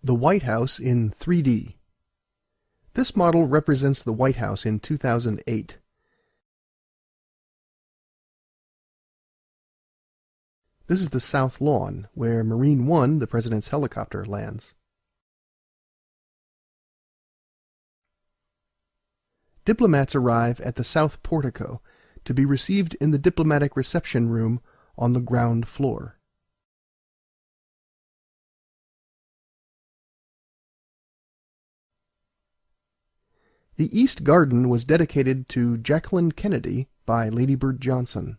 The White House in 3D. This model represents the White House in 2008. This is the South Lawn, where Marine One, the President's helicopter, lands. Diplomats arrive at the South Portico to be received in the diplomatic reception room on the ground floor. The East Garden was dedicated to Jacqueline Kennedy by Lady Bird Johnson.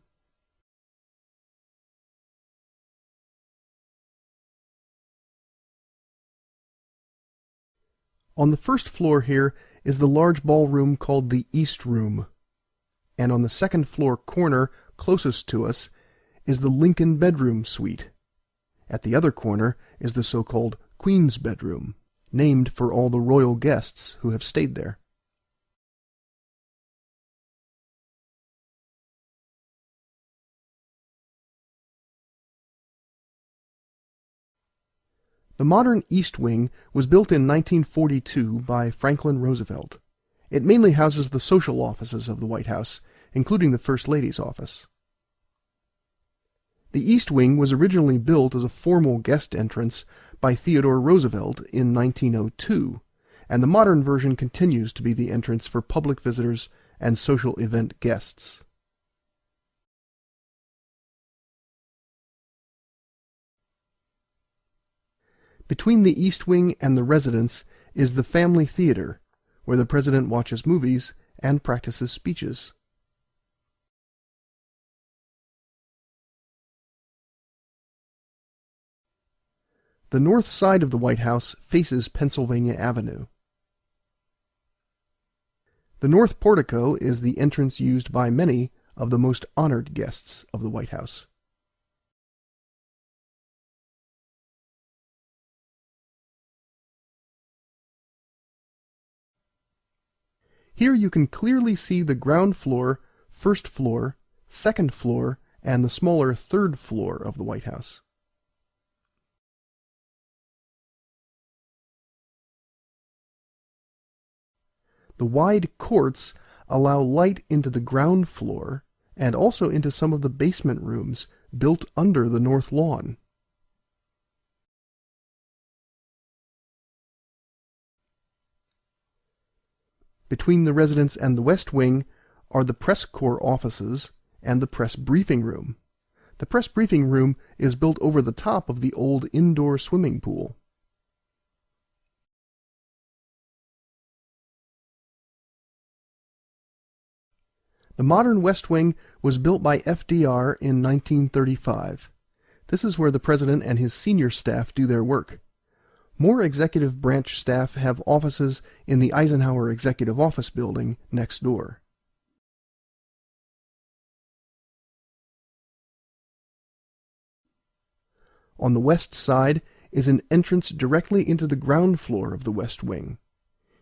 On the first floor here is the large ballroom called the East Room, and on the second floor corner closest to us is the Lincoln Bedroom Suite. At the other corner is the so-called Queen's Bedroom, named for all the royal guests who have stayed there. The modern East Wing was built in 1942 by Franklin Roosevelt. It mainly houses the social offices of the White House, including the First Lady's office. The East Wing was originally built as a formal guest entrance by Theodore Roosevelt in 1902, and the modern version continues to be the entrance for public visitors and social event guests. Between the East Wing and the residence is the Family Theater, where the President watches movies and practices speeches. The north side of the White House faces Pennsylvania Avenue. The north portico is the entrance used by many of the most honored guests of the White House. Here you can clearly see the ground floor, first floor, second floor, and the smaller third floor of the White House. The wide courts allow light into the ground floor and also into some of the basement rooms built under the north lawn. Between the residence and the West Wing are the press corps offices and the press briefing room. The press briefing room is built over the top of the old indoor swimming pool. The modern West Wing was built by FDR in 1935. This is where the President and his senior staff do their work. More executive branch staff have offices in the Eisenhower Executive Office Building next door. On the west side is an entrance directly into the ground floor of the West Wing.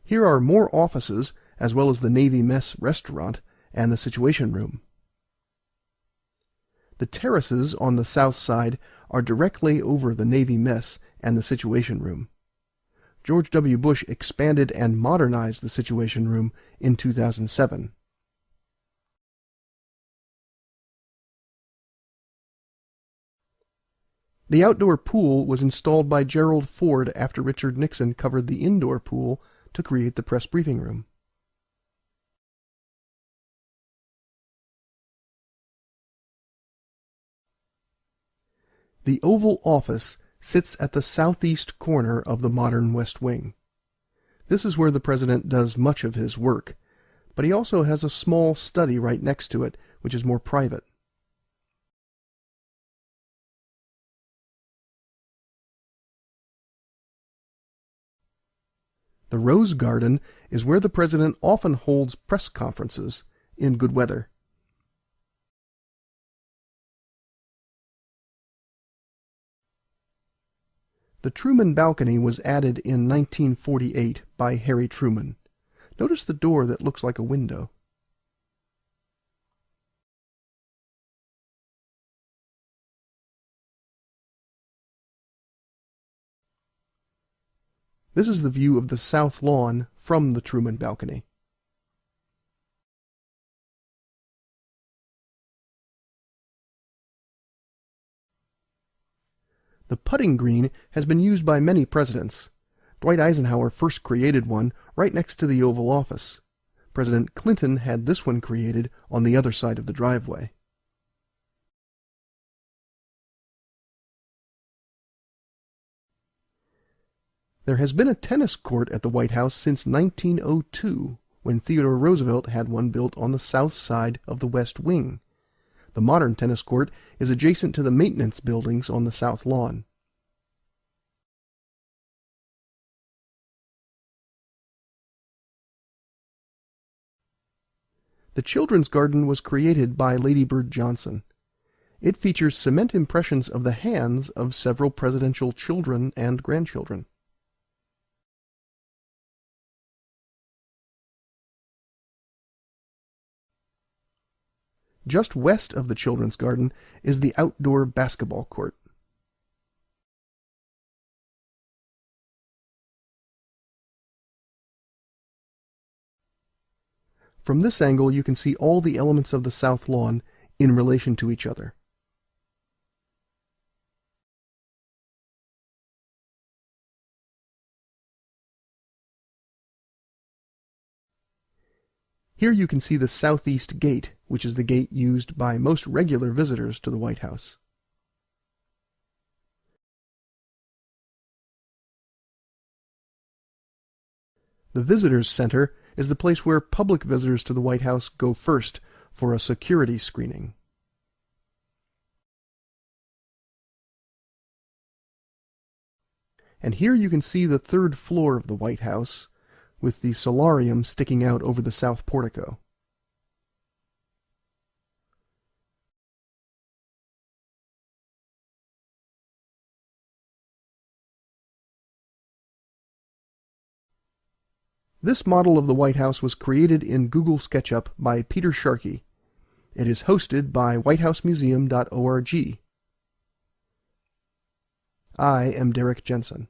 Here are more offices, as well as the Navy Mess restaurant and the Situation Room. The terraces on the south side are directly over the Navy Mess and the Situation Room. George W. Bush expanded and modernized the Situation Room in 2007. The outdoor pool was installed by Gerald Ford after Richard Nixon covered the indoor pool to create the press briefing room. The Oval Office sits at the southeast corner of the modern West Wing. This is where the President does much of his work, but he also has a small study right next to it, which is more private. The Rose Garden is where the President often holds press conferences in good weather. The Truman balcony was added in 1948 by Harry Truman. Notice the door that looks like a window. This is the view of the south lawn from the Truman balcony. The putting green has been used by many presidents. Dwight Eisenhower first created one right next to the Oval Office. President Clinton had this one created on the other side of the driveway. There has been a tennis court at the White House since 1902, when Theodore Roosevelt had one built on the south side of the West Wing. The modern tennis court is adjacent to the maintenance buildings on the south lawn. The Children's Garden was created by Lady Bird Johnson. It features cement impressions of the hands of several presidential children and grandchildren. Just west of the Children's Garden is the outdoor basketball court. From this angle you can see all the elements of the south lawn in relation to each other. Here you can see the southeast gate, which is the gate used by most regular visitors to the White House. The Visitors Center is the place where public visitors to the White House go first for a security screening. And here you can see the third floor of the White House, with the solarium sticking out over the south portico. This model of the White House was created in Google SketchUp by Peter Sharkey. It is hosted by whitehousemuseum.org. I am Derek Jensen.